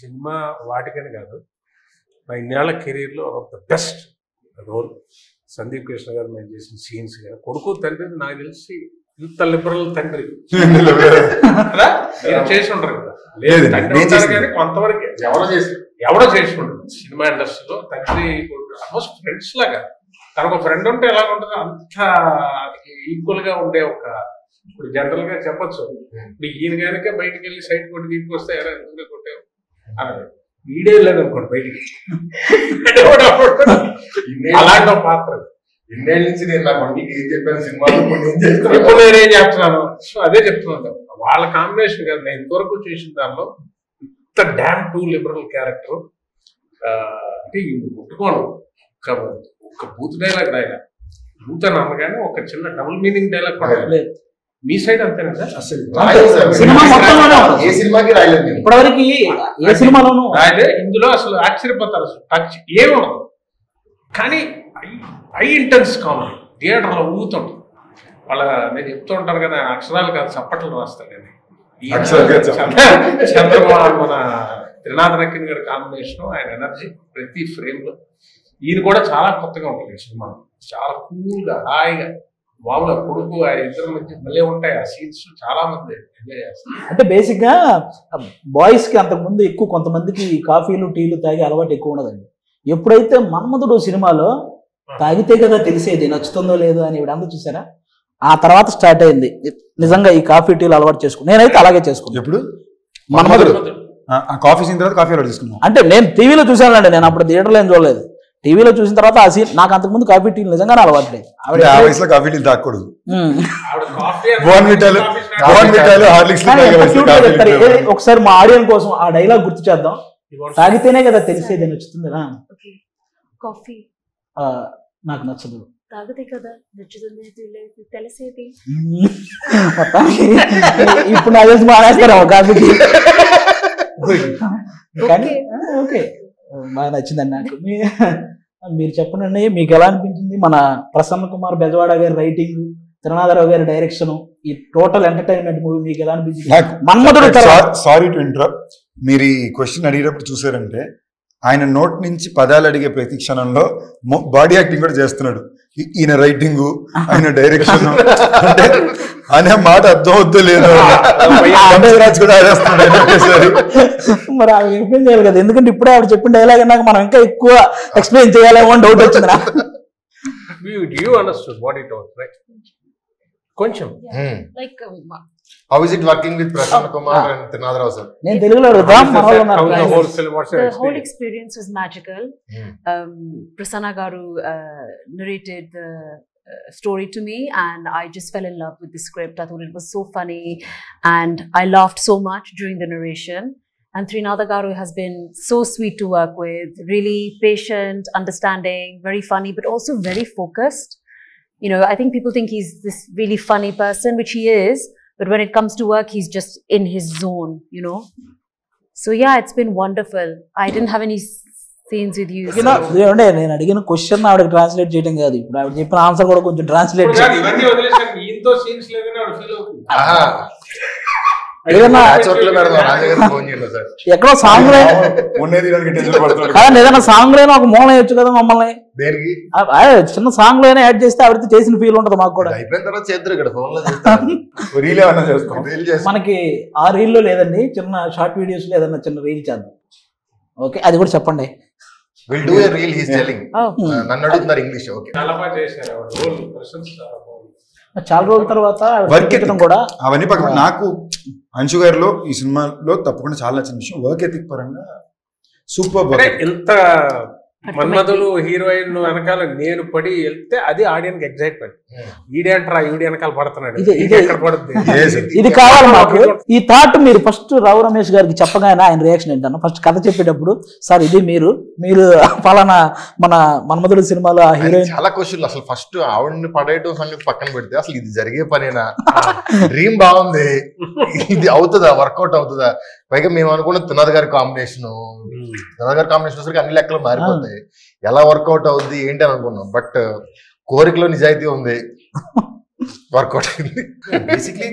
Cinema వాటికని కాదు, నా ఇన్నేళ్ల కెరీర్లో the best role Sandeep Krishna garu మేము చేసిన సీన్స్ కానీ కొడుకు తండ్రి నాకు తెలిసి ఇంత లిబరల్ తండ్రి చేసి ఉంటారు కదా. లేదు తండ్రి ఉంటారు కానీ కొంతవరకు ఎవడో చేసి ఉంటారు సినిమా ఇండస్ట్రీలో. తండ్రి ఆల్మోస్ట్ ఫ్రెండ్స్ లాగా, తనకు ఫ్రెండ్ ఉంటే ఎలా ఉంటుందో అంత ఈక్వల్ గా ఉండే ఒక, ఇప్పుడు జనరల్ గా చెప్పచ్చు ఇప్పుడు ఈయన కనుక బయటకు వెళ్ళి సైడ్ కొట్టి దీనికి వస్తే ఎలా ఎందుకు కొట్టావు అని వీడే వెళ్ళాడు అనుకోండి బయటికి, అలాంటి ఒక పాత్ర. ఇన్నేళ్ళ నుంచి నేను నా కొడుకు ఏం చెప్పాను సినిమాలో ఇప్పుడు నేనేం చెప్తున్నాను, సో అదే చెప్తున్నాను. వాళ్ళ కాంబినేషన్ కదా నేను ఇంతవరకు చేసిన దానిలో ఇంత డ్యామ్ టూ లిబరల్ క్యారెక్టర్ అంటే ముట్టుకోను. ఒక బూత్ డైలాగ్ రాయగా బూత్ అని అనగానే ఒక చిన్న డబుల్ మీనింగ్ డైలాగ్ కూడా మీ సైడ్ అంతేనా ఏ సినిమాకి రాయలేదు ఇప్పటివరకు ఏ సినిమాలోనూ రాయలే. ఇందులో అసలు ఆశ్చర్యపోతారు, అసలు టచ్ ఏముండదు కానీ హై ఇంటెన్స్ కామెడీ థియేటర్లో ఊగుతుంటాం. వాళ్ళ నేను చెప్తూ ఉంటాను కదా అక్షరాలు కాదు చప్పట్లు రాస్తాను నేను. చంద్రబాబు మన త్రినాథ నక్కన్ గారి కాంబినేషన్, ఆయన ఎనర్జీ ప్రతి ఫ్రేమ్ లో. ఈయన కూడా చాలా కొత్తగా ఉంటుంది ఈ సినిమా, చాలా కూల్గా హాయిగా మామూలుగా కొడుకు ఆయన ఇద్దరు మధ్య మళ్ళీ ఉంటాయి ఆ సీన్స్. చాలా మంది ఎంజాయ్ చేస్తారు. అంటే బేసిక్ గా బాయ్స్ కి అంతకుముందు ఎక్కువ కొంతమందికి కాఫీలు టీలు తాగే అలవాటు ఎక్కువ ఉండదండి. ఎప్పుడైతే మన్మధుడు సినిమాలో తాగితే కదా తెలిసేది నచ్చుతుందో లేదో అని ఇవిడంతా చూసారా, ఆ తర్వాత స్టార్ట్ అయింది నిజంగా ఈ కాఫీ టీలు అలవాటు చేసుకుని. నేనైతే అలాగే చేసుకున్నాను. ఎప్పుడు మన్మధుడు కాఫీ సీన్ తర్వాత కాఫీ అలవాటు చేసుకున్నాను. అంటే నేను టీవీలో చూసానండి, నేను అప్పుడు థియేటర్లో ఏం చూడలేదు. టీవీలో చూసిన తర్వాత ఆ సీన్ నాకు అంతకుముందు కాఫీ టీలు నిజంగానే అలవాటు లేదు. ఆ వయసులో కాఫీ టీలు తాగకూడదు. ఒకసారి మా ఆడియన్స్ కోసం ఆ డైలాగ్ గుర్తు చేద్దాం. తాగితేనే కదా తెలిసేది నచ్చుతుంది. కాఫీ నాకు నచ్చదు, తాగితే కదా నచ్చుతుంది తెలిసేది. ఇప్పుడు నాకు తెలిసి మానేస్తారా కాఫీకి. కానీ ఓకే బాగా నచ్చిందండి నాకు. మీరు చెప్పండి మీకు ఎలా అనిపించింది మన ప్రసన్న కుమార్ బెజవాడ గారి రైటింగ్, త్రినాథరావు గారి డైరెక్షన్, ఈ టోటల్ ఎంటర్టైన్మెంట్ మూవీ మీకు ఎలా అనిపించింది? సారీ టు ఇంటరప్ట్, మీరు ఈ క్వశ్చన్ అడిగేటప్పుడు చూసారంటే ఆయన నోట్ నుంచి పదాలు అడిగే ప్రతి క్షణంలో బాడీ యాక్టింగ్ కూడా చేస్తున్నాడు. ఈయన రైటింగ్, ఆయన డైరెక్షన్ అంటే అనే మాట అర్థం అవుద్దో లేదు రాజు కూడా ఆడేస్తున్నాడు. మరి ఆవిడ ఎక్స్ప్లెయిన్ చేయాలి కదా, ఎందుకంటే ఇప్పుడే ఆవిడ చెప్పిన డైలాగ్ నాకు మనం ఇంకా ఎక్కువ ఎక్స్ప్లెయిన్ చేయాలేమో అని డౌట్ వచ్చింది నాకు. కొంచెం How is it working with Prasanna Kumar and Trinadharao sir? నేను తెలుగులో అడుగుతాం. The whole experience was magical. Prasanna garu narrated the story to me and I just fell in love with the script. I thought it was so funny and I laughed so much during the narration. And Trinadha garu has been so sweet to work with, really patient, understanding, very funny, but also very focused. You know, I think people think he's this really funny person, which he is. But when it comes to work, he's just in his zone, you know. So yeah, it's been wonderful. I didn't have any scenes with you. నేను అడిగిన question ఆవిడకి translate చేయడం కాదు, ఇప్పుడు ఆవిడ చెప్పిన answer కూడా కొంచెం ట్రాన్స్లేట్ ఎక్కడో సాంగ్ ఏదైనా సాంగ్ లోనే ఒక మూల వేయచ్చు కదా మమ్మల్ని. చిన్న సాంగ్ లోనే యాడ్ చేస్తే ఆవిడతో చేసిన ఫీల్ ఉంటుంది మాకు కూడా. మనకి ఆ రీల్ లో లేదండి, చిన్న షార్ట్ వీడియోస్ లో ఏదన్నా చిన్న రీల్ చేద్దాం. ఓకే, అది కూడా చెప్పండి. చాలా రోజుల తర్వాత కూడా అవన్నీ పక్కన నాకు అంశు గారిలో ఈ సినిమాలో తప్పకుండా చాలా నచ్చిన విషయం వర్క్ ఎథిక్ పరంగా సూపర్. ఎంత మన్మధుడు హీరోయిన్ వెనకాల నేను పడి వెళ్తే అది ఆడియన్స్ ఎగ్జైట్మెంట్. ఈడేంట్రా ఈడి వెనకాల పడుతున్నాడు, ఇది కావాలి మాకు. ఈ థాట్ మీరు ఫస్ట్ రావు రమేష్ గారికి చెప్పగానే ఆయన రియాక్షన్ ఏంటన్నా, ఫస్ట్ కథ చెప్పేటప్పుడు సార్ ఇది మీరు ఫలానా మన మన్మధుడు సినిమాలో ఆ హీరోయిన్. చాలా క్వశ్చన్లు అసలు ఫస్ట్ ఆవిడని పడేయటం సంగతి పక్కన పెడితే అసలు ఇది జరిగే పనేనా, డ్రీమ్ బాగుంది, ఇది అవుతుందా, వర్కౌట్ అవుతుందా? పైగా మేము అనుకున్న త్రినాథ్ గారి కాంబినేషన్ వచ్చరికి అన్ని లెక్కలు మారిపోతాయి, ఎలా వర్కౌట్ అవుద్ది ఏంటి అని అనుకున్నాం. బట్ కోరికలో నిజాయితీ ఉంది, వర్కౌట్ అయింది. బేసిక్లీ